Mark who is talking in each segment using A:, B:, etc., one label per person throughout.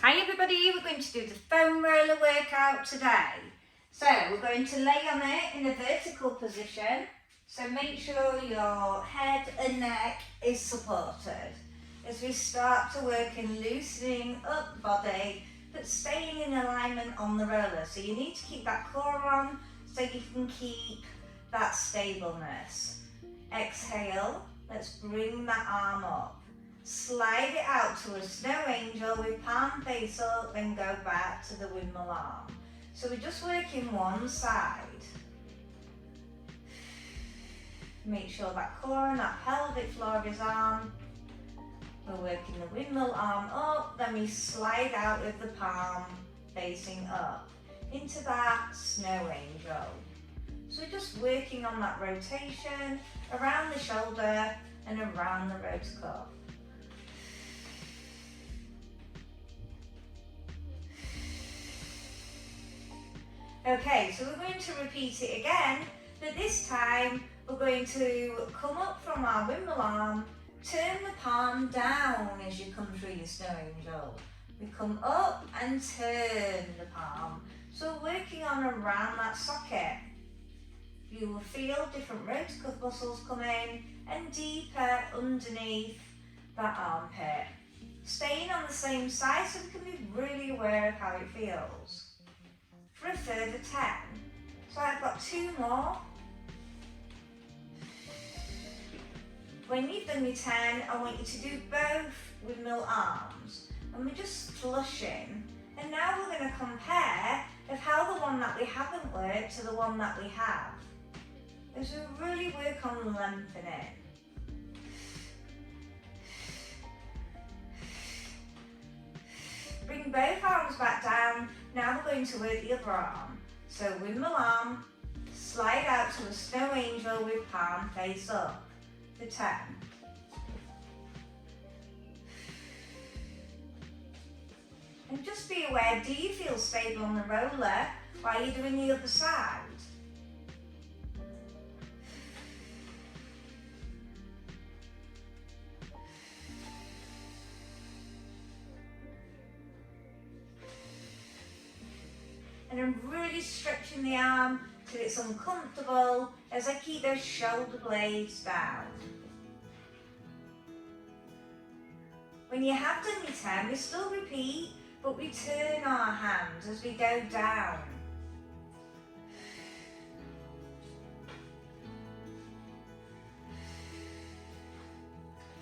A: Hi everybody, we're going to do the foam roller workout today. So we're going to lay on it in a vertical position. So make sure your head and neck is supported. As we start to work in loosening up the body, but staying in alignment on the roller. So you need to keep that core on so you can keep that stableness. Exhale, let's bring that arm up. Slide it out to a snow angel with palm face up and go back to the windmill arm. So we're just working one side. Make sure that core and that pelvic floor is on. We're working the windmill arm up, then we slide out with the palm facing up into that snow angel. So we're just working on that rotation around the shoulder and around the rotator cuff. Okay, so we're going to repeat it again, but this time we're going to come up from our windmill arm, turn the palm down as you come through your snow angel. We come up and turn the palm. So we're working on around that socket. You will feel different rotator cuff muscles come in and deeper underneath that armpit. Staying on the same side so we can be really aware of how it feels. For a further 10. So I've got 2 more. When you've done your 10, I want you to do both windmill arms. And we're just flushing. And now we're going to compare of how the one that we haven't worked to the one that we have. As we really work on lengthening. Bring both arms back down. Now we're going to work the other arm. So windmill arm, slide out to a snow angel with palm face up for 10. And just be aware, do you feel stable on the roller while you're doing the other side? And I'm really stretching the arm till it's uncomfortable as I keep those shoulder blades down. When you have done your 10, we still repeat, but we turn our hands as we go down.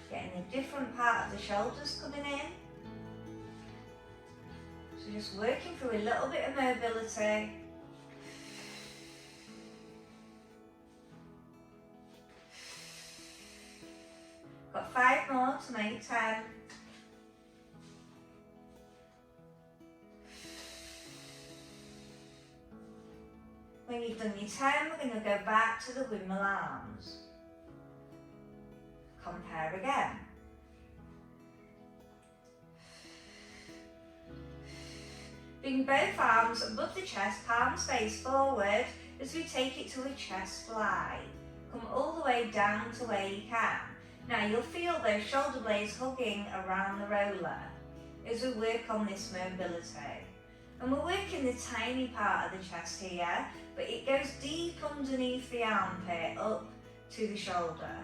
A: Getting a different part of the shoulders coming in. So just working through a little bit of mobility. Got 5 more to make 10. When you've done your 10, we're going to go back to the windmill arms. Compare again. Bring both arms above the chest, palms face forward as we take it to a chest fly. Come all the way down to where you can. Now you'll feel those shoulder blades hugging around the roller as we work on this mobility. And we're working the tiny part of the chest here, but it goes deep underneath the armpit up to the shoulder.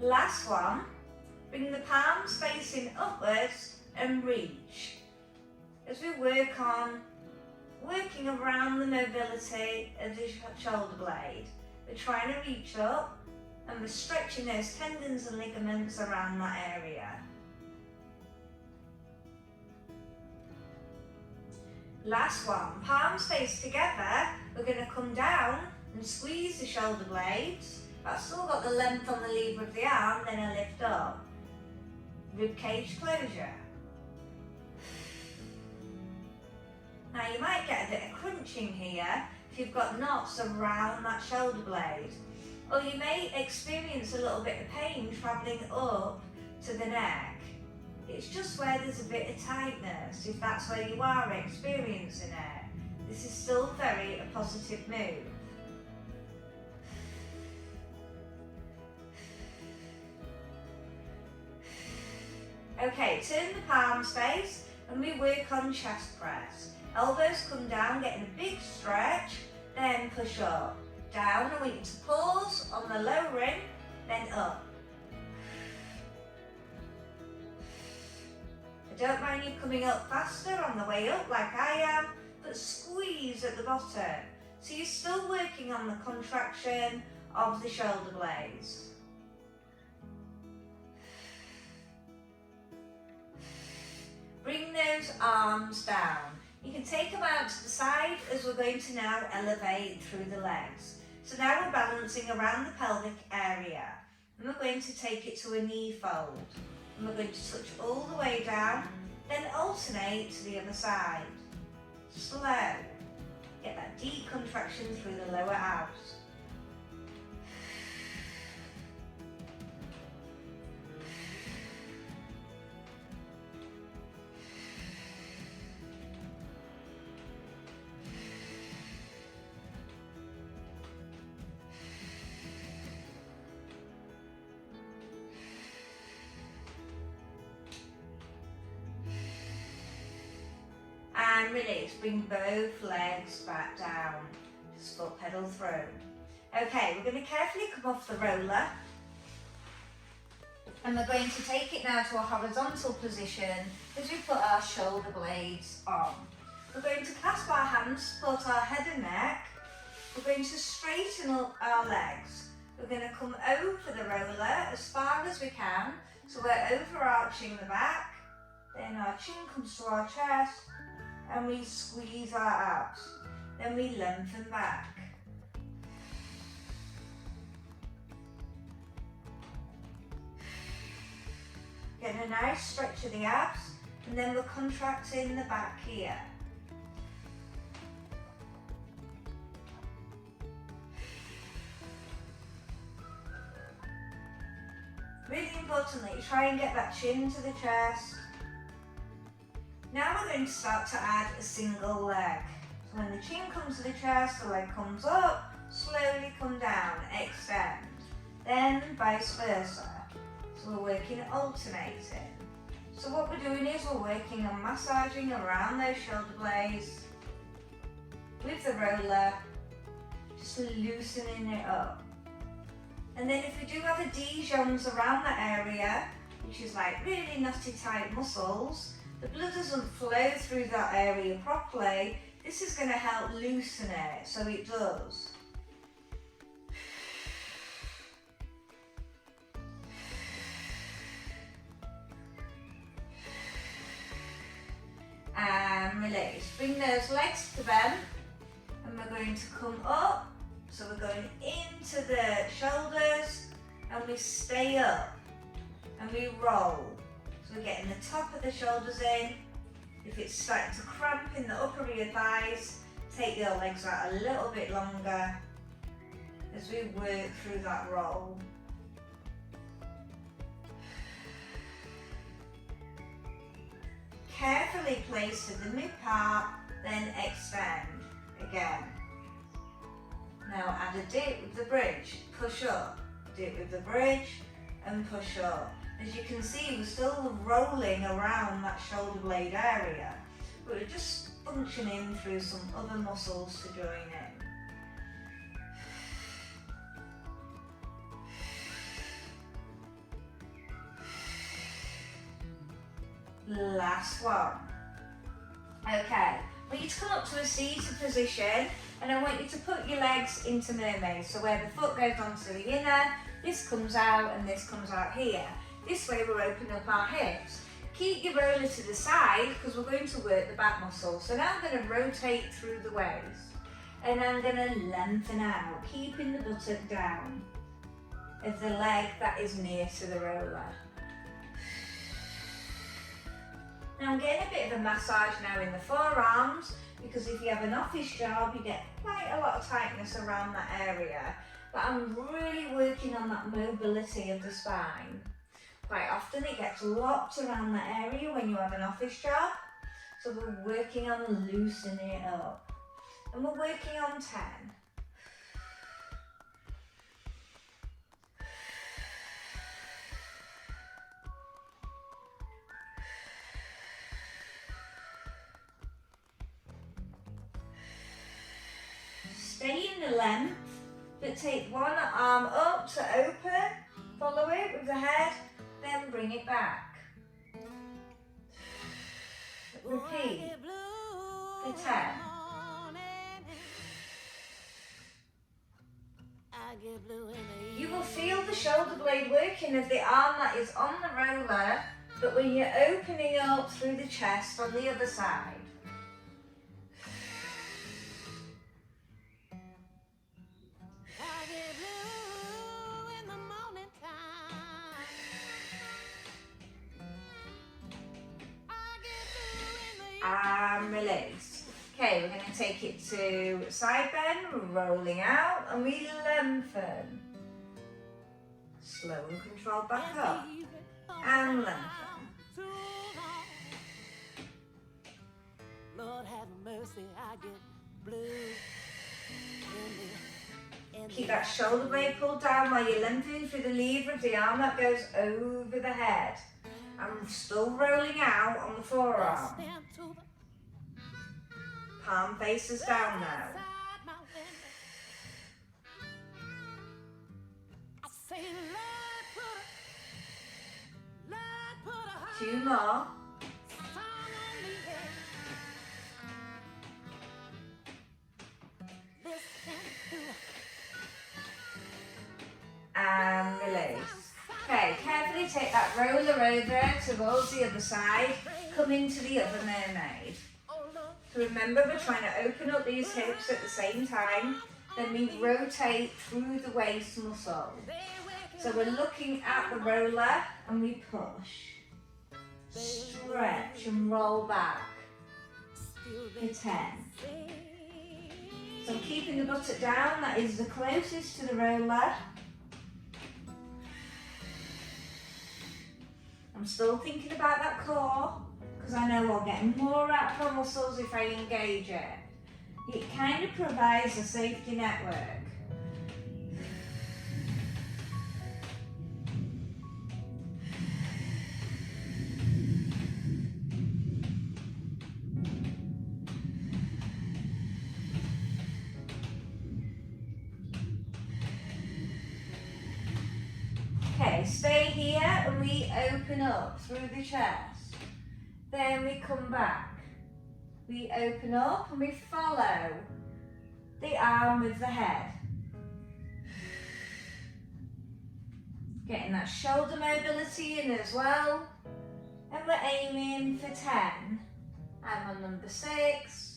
A: Last one, bring the palms facing upwards and reach. As we work on working around the mobility of the shoulder blade, we're trying to reach up and we're stretching those tendons and ligaments around that area. Last one, palms face together, we're going to come down and squeeze the shoulder blades. I've still got the length on the lever of the arm, then I lift up. Rib cage closure. Now you might get a bit of crunching here if you've got knots around that shoulder blade. Or you may experience a little bit of pain travelling up to the neck. It's just where there's a bit of tightness, if that's where you are experiencing it. This is still very a positive move. Okay, turn the palms face and we work on chest press. Elbows come down, getting a big stretch, then push up. Down, and we need to pause on the lowering, then up. I don't mind you coming up faster on the way up like I am, but squeeze at the bottom. So you're still working on the contraction of the shoulder blades. Bring those arms down. You can take them out to the side as we're going to now elevate through the legs. So now we're balancing around the pelvic area. And we're going to take it to a knee fold. And we're going to touch all the way down, then alternate to the other side. Slow. Get that deep contraction through the lower abs. And release, bring both legs back down, just foot pedal through. Okay, we're going to carefully come off the roller and we're going to take it now to a horizontal position as we put our shoulder blades on. We're going to clasp our hands, support our head and neck. We're going to straighten up our legs. We're going to come over the roller as far as we can, so we're overarching the back, then our chin comes to our chest, and we squeeze our abs. Then we lengthen back. Get a nice stretch of the abs, and then we're contracting the back here. Really importantly, try and get that chin to the chest. Now we're going to start to add a single leg. So when the chin comes to the chest, the leg comes up, slowly come down, extend. Then vice versa. So we're working alternating. So what we're doing is we're working on massaging around those shoulder blades with the roller, just loosening it up. And then if we do have adhesions around that area, which is like really knotty tight muscles, the blood doesn't flow through that area properly, this is going to help loosen it, so it does. And release. Bring those legs to bend, and we're going to come up, so we're going into the shoulders, and we stay up, and we roll. So we're getting the top of the shoulders in. If it's starting to cramp in the upper rear thighs, take your legs out a little bit longer as we work through that roll. Carefully place to the mid part, then extend again. Now add a dip with the bridge, push up, dip with the bridge and push up. As you can see, we're still rolling around that shoulder blade area, but we're just functioning through some other muscles to join in. Last one. Okay, I want you to come up to a seated position, and I want you to put your legs into mermaid. So where the foot goes onto the inner, this comes out and this comes out here. This way we're opening up our hips. Keep your roller to the side because we're going to work the back muscle. So now I'm going to rotate through the waist and I'm going to lengthen out, keeping the buttock down of the leg that is near to the roller. Now I'm getting a bit of a massage now in the forearms, because if you have an office job you get quite a lot of tightness around that area. But I'm really working on that mobility of the spine. quite often it gets locked around that area when you have an office job. So we're working on loosening it up. And we're working on 10. Stay in the length, but take one arm up to open, follow it with the head, then bring it back. Repeat for 10. You will feel the shoulder blade working of the arm that is on the roller, but when you're opening up through the chest on the other side. And release. Okay, we're going to take it to side bend, rolling out, and we lengthen. Slow and control back up, and lengthen.
B: Lord have mercy, I get blue.
A: Keep that shoulder blade pulled down while you're lengthening through the lever of the arm that goes over the head. I'm still rolling out on the forearm. Palm faces down now. 2 more. And release. Okay, carefully take that roller over towards the other side. Come into the other mermaid. So remember, we're trying to open up these hips at the same time. Then we rotate through the waist muscle. So we're looking at the roller and we push. Stretch and roll back for 10. So I'm keeping the buttock down, that is the closest to the roller. I'm still thinking about that core, because I know I'll get more out of my muscles if I engage it. It kind of provides a safety network. Okay, stay here and we open up through the chest. Then we come back. We open up and we follow the arm with the head. Getting that shoulder mobility in as well. And we're aiming for 10. I'm on number 6.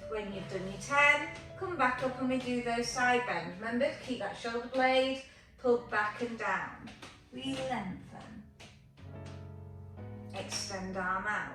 A: When you've done your 10, come back up and we do those side bends. Remember to keep that shoulder blade pulled back and down. We lengthen. Extend arm out.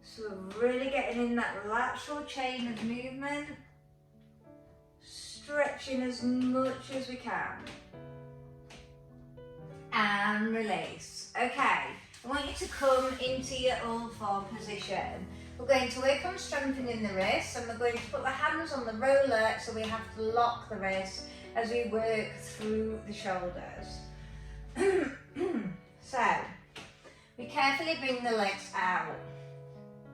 A: So we're really getting in that lateral chain of movement, stretching as much as we can. And release. Okay, I want you to come into your all four position. We're going to work on strengthening the wrists and we're going to put the hands on the roller so we have to lock the wrist as we work through the shoulders. So, we carefully bring the legs out.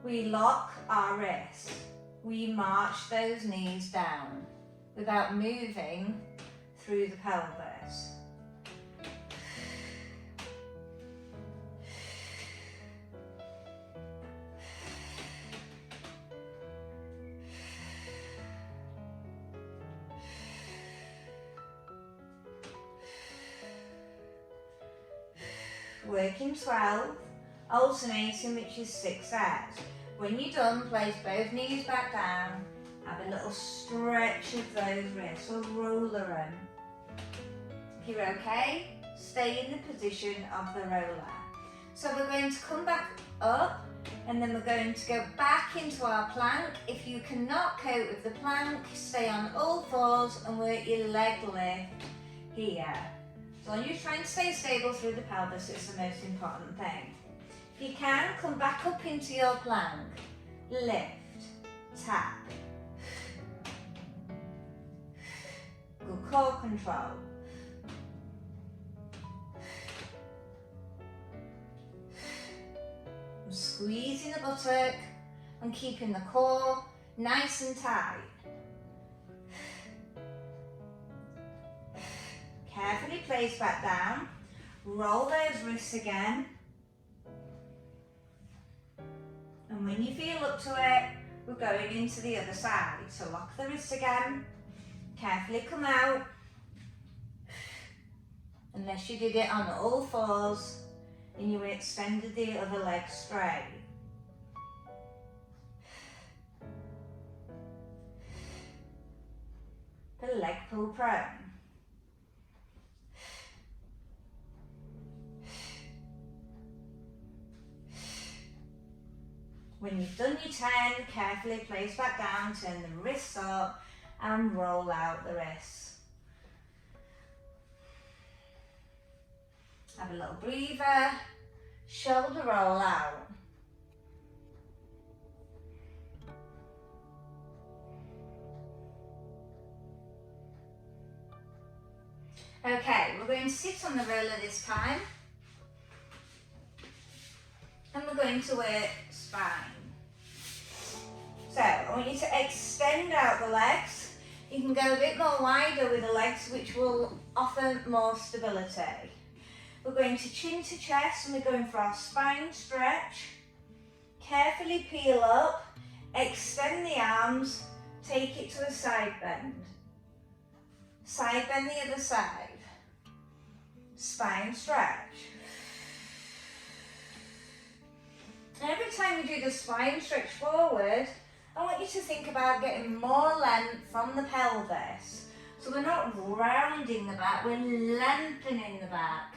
A: We lock our wrists. We march those knees down without moving through the pelvis. shoulders. Working 12, alternating, which is 6 sets. When you're done, place both knees back down, have a little stretch of those wrists or roller them. If you're okay, stay in the position of the roller. So we're going to come back up and then we're going to go back into our plank. If you cannot cope with the plank, stay on all fours and work your leg lift here. As long as you're trying to stay stable through the pelvis, it's the most important thing. If you can, come back up into your plank. Lift, tap. Good core control. I'm squeezing the buttock and keeping the core nice and tight. Carefully place back down, roll those wrists again. And when you feel up to it, we're going into the other side. So lock the wrists again, carefully come out. Unless you did it on all fours and you extended the other leg straight. The leg pull prone. When you've done your 10, carefully place back down, turn the wrists up and roll out the wrists. Have a little breather, shoulder roll out. Okay, we're going to sit on the roller this time. And we're going to work spine. So I want you to extend out the legs. You can go a bit more wider with the legs, which will offer more stability. We're going to chin to chest and we're going for our spine stretch. Carefully peel up, extend the arms, take it to a side bend. Side bend the other side. Spine stretch. And every time you do the spine stretch forward, I want you to think about getting more length from the pelvis. So we're not rounding the back, we're lengthening the back.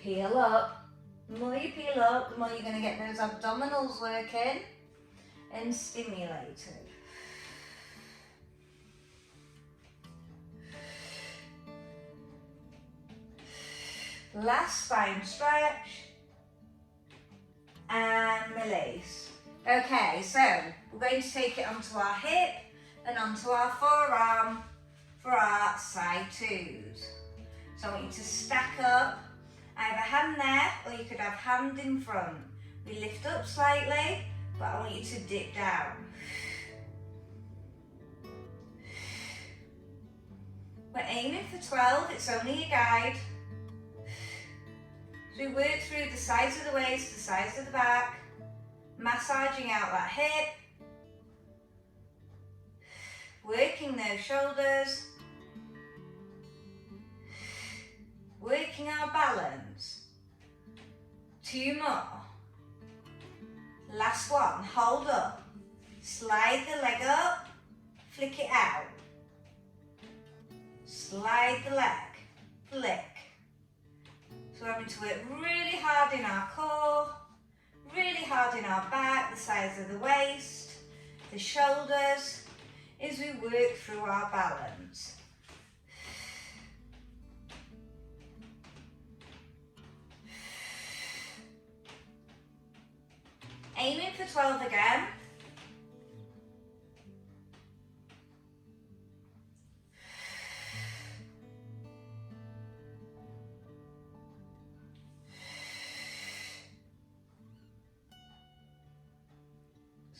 A: Peel up. The more you peel up, the more you're going to get those abdominals working and stimulated. Last spine stretch and release. Okay, so we're going to take it onto our hip and onto our forearm for our side twos. So I want you to stack up. I have a hand there, or you could have hand in front. We lift up slightly, but I want you to dip down. We're aiming for 12, it's only a guide. So we work through the sides of the waist, the sides of the back, massaging out that hip, working those shoulders, working our balance. 2 more. Last one, hold up. Slide the leg up, flick it out. Slide the leg, flick. So we're having to work really hard in our core, really hard in our back, the sides of the waist, the shoulders, as we work through our balance. Aiming for 12 again.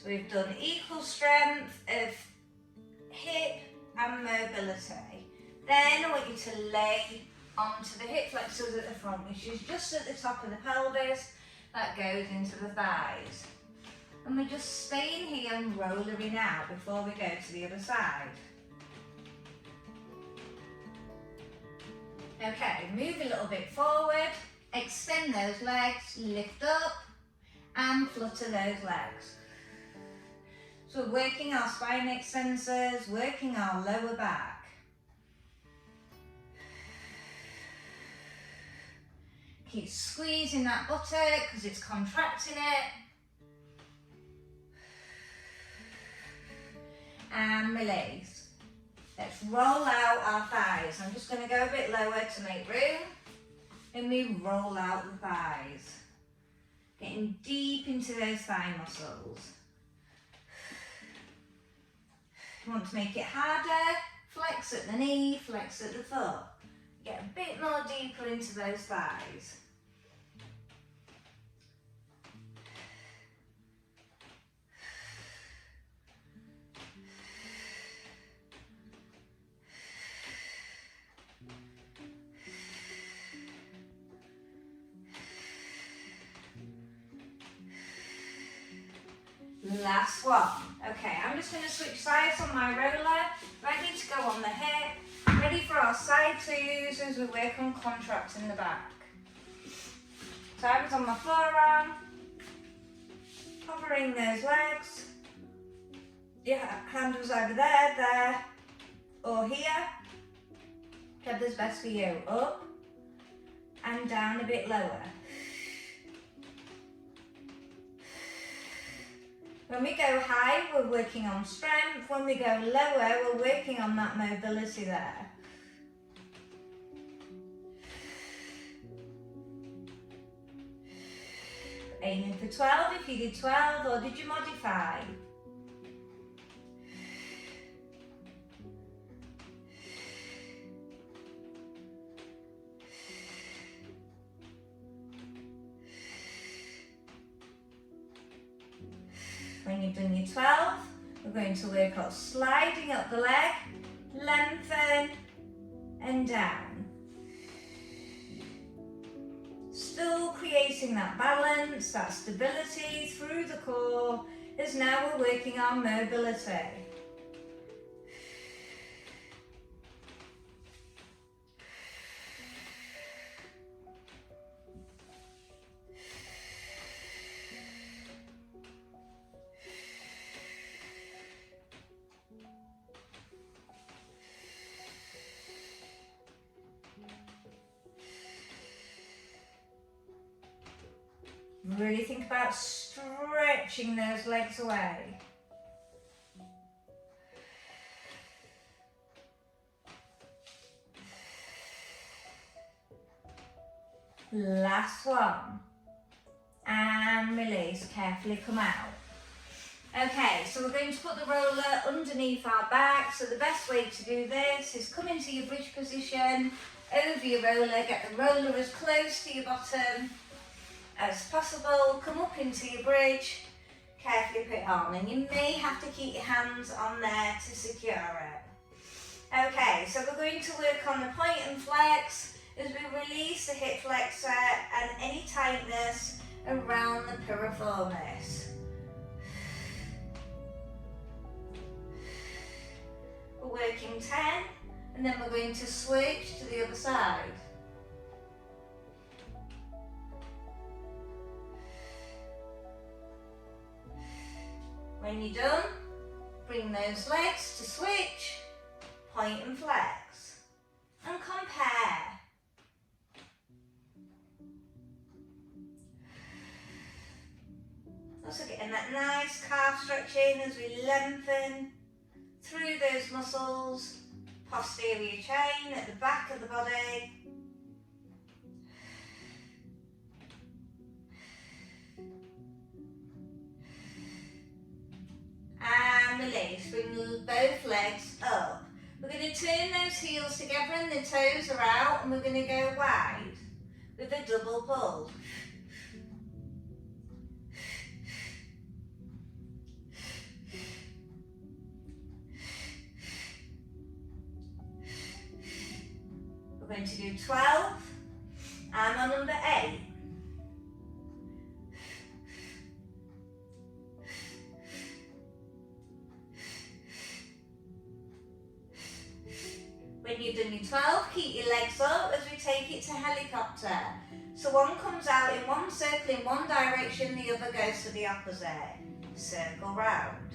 A: So we've done equal strength of hip and mobility. Then I want you to lay onto the hip flexors at the front, which is just at the top of the pelvis, that goes into the thighs. And we're just staying here and rolling out before we go to the other side. Okay, move a little bit forward, extend those legs, lift up and flutter those legs. So we're working our spine extensors, working our lower back. Keep squeezing that buttock because it's contracting it. And release. Let's roll out our thighs. I'm just going to go a bit lower to make room. And we roll out the thighs. Getting deep into those thigh muscles. If you want to make it harder, flex at the knee, flex at the foot. Get a bit more deeper into those thighs. Last one. Okay, I'm just going to switch sides on my roller. Ready to go on the hip. Ready for our side twos as we work on contracting the back. So I was on my forearm, hovering those legs. Your hand was either there, or here. Whichever's best for you. Up and down a bit lower. When we go high, we're working on strength. When we go lower, we're working on that mobility there. Aiming for 12 if you did 12, or did you modify? When you've done your 12, we're going to work on sliding up the leg, lengthen and down. Still creating that balance, that stability through the core, as now we're working on mobility. Really think about stretching those legs away. Last one. And release, carefully come out. Okay, so we're going to put the roller underneath our back. So the best way to do this is come into your bridge position, over your roller, get the roller as close to your bottom as possible, come up into your bridge, carefully put it on, and you may have to keep your hands on there to secure it. Okay, so we're going to work on the point and flex as we release the hip flexor and any tightness around the piriformis. We're working 10, and then we're going to switch to the other side. When you're done, bring those legs to switch, point and flex, and compare. Also getting that nice calf stretching as we lengthen through those muscles, posterior chain at the back of the body. And release, bring both legs up. We're going to turn those heels together and the toes are out, and we're going to go wide with a double pull. We're going to do 12 and on number 8. When you've done your 12, keep your legs up as we take it to helicopter. So one comes out in one circle in one direction, the other goes to the opposite. Circle round.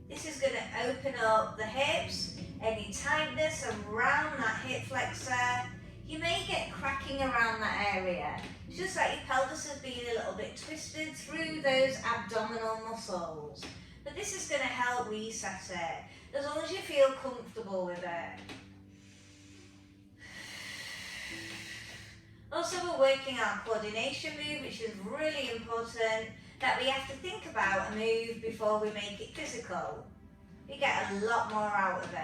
A: This is going to open up the hips, any tightness around that hip flexor. You may get cracking around that area. It's just like your pelvis has been a little bit twisted through those abdominal muscles. But this is going to help reset it, as long as you feel comfortable with it. Also, we're working our coordination move, which is really important, that we have to think about a move before we make it physical. We get a lot more out of it.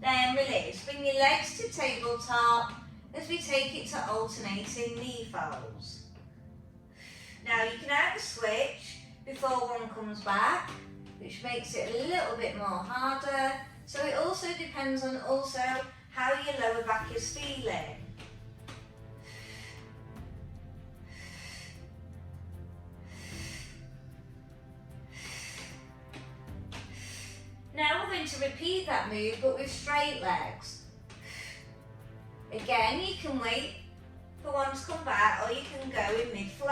A: Then release. Bring your legs to tabletop as we take it to alternating knee folds. Now you can either switch before one comes back, which makes it a little bit more harder. So it also depends on how your lower back is feeling. Now we're going to repeat that move, but with straight legs. Again, you can wait for one to come back, or you can go in mid-flow.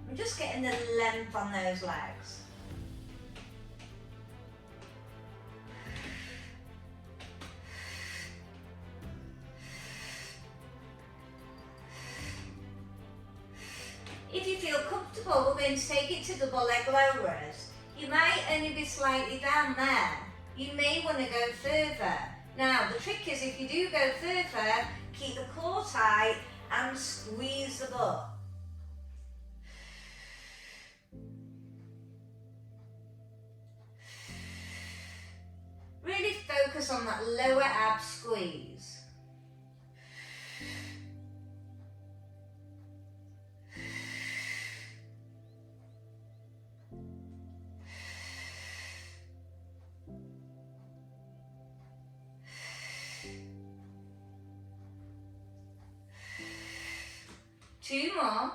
A: I'm just getting the length on those legs. If you feel comfortable, we're going to take it to double leg lowers. You might only be slightly down there. You may want to go further. Now, the trick is if you do go further, keep the core tight and squeeze the butt. Really focus on that lower ab squeeze. Two more.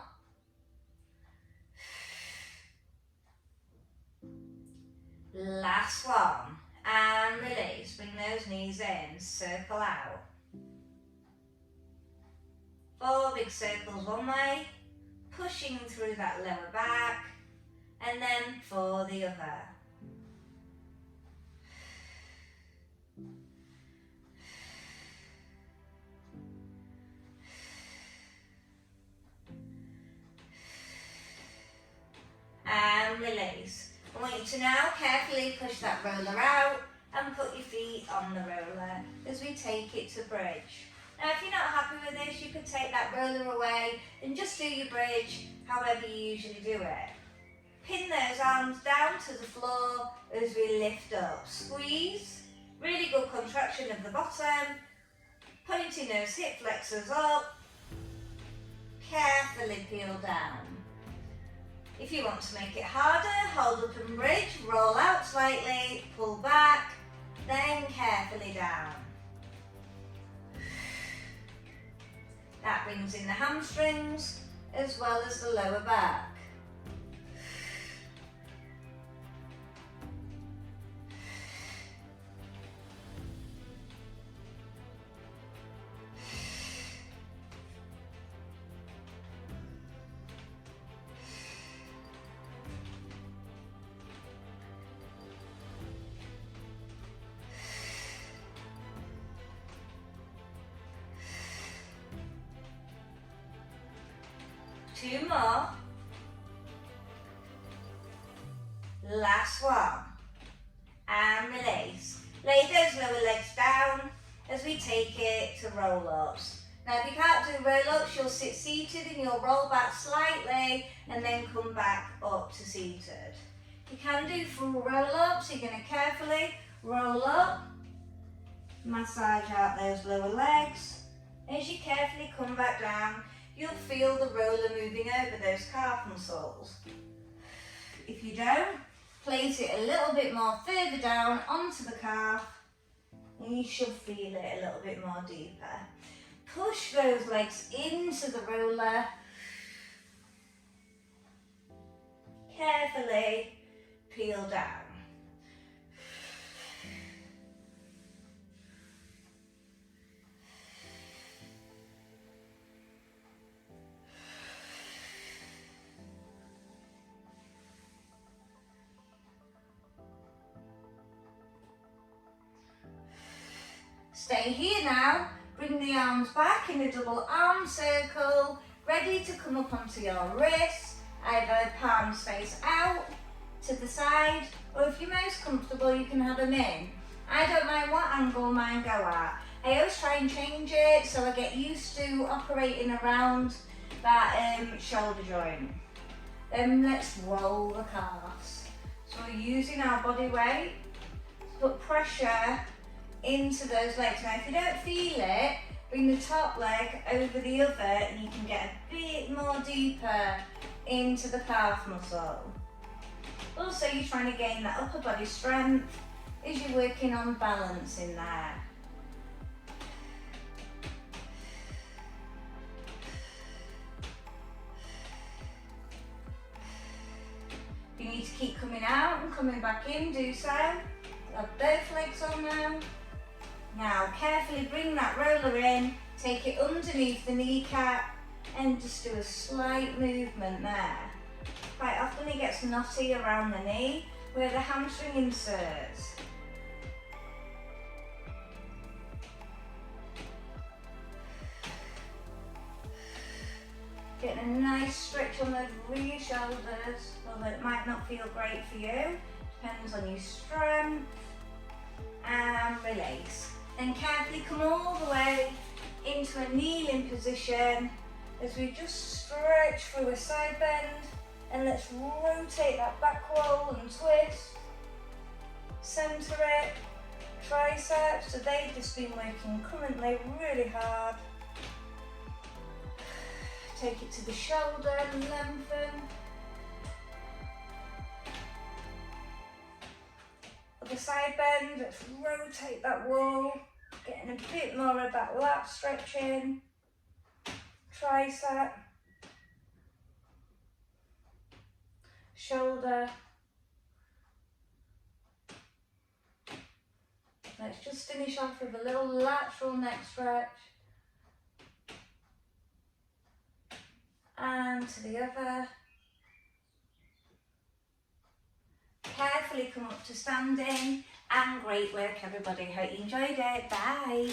A: Last one. And release. Bring those knees in. Circle out. 4 big circles one way. Pushing through that lower back. And then for the other. And release. I want you to now carefully push that roller out and put your feet on the roller as we take it to bridge. Now if you're not happy with this, you could take that roller away and just do your bridge however you usually do it. Pin those arms down to the floor as we lift up. Squeeze, really good contraction of the bottom, pointing those hip flexors up, carefully peel down. If you want to make it harder, hold up and bridge, roll out slightly, pull back, then carefully down. That brings in the hamstrings as well as the lower back. Two more. Last one. And release. Lay those lower legs down as we take it to roll-ups. Now if you can't do roll-ups, you'll sit seated and you'll roll back slightly and then come back up to seated. You can do full roll-ups. You're going to carefully roll up, massage out those lower legs, As you carefully come back down, you'll feel the roller moving over those calf muscles. If you don't, place it a little bit more further down onto the calf and you should feel it a little bit more deeper. Push those legs into the roller. Carefully peel down. Stay here now. Bring the arms back in a double arm circle, ready to come up onto your wrists, either palms face out to the side, or if you're most comfortable, you can have them in. I don't mind what angle mine go at. I always try and change it so I get used to operating around that shoulder joint. Then let's roll the calves. So we're using our body weight to put pressure into those legs. Now if you don't feel it, bring the top leg over the other and you can get a bit more deeper into the calf muscle. Also, you're trying to gain that upper body strength as you're working on balance in there. If you need to keep coming out and coming back in, do so. Have both legs on now. Now carefully bring that roller in, take it underneath the kneecap and just do a slight movement there. Quite often it gets knotty around the knee where the hamstring inserts. Getting a nice stretch on those rear shoulders, although it might not feel great for you. Depends on your strength. And release. And carefully come all the way into a kneeling position as we just stretch through a side bend, and let's rotate that back roll and twist. Center it, triceps, so they've just been working currently really hard. Take it to the shoulder and lengthen. Other side bend, let's rotate that wall, getting a bit more of that lat stretching, tricep, shoulder. Let's just finish off with a little lateral neck stretch. And to the other. Carefully come up to standing, and great work everybody. Hope you enjoyed it. Bye.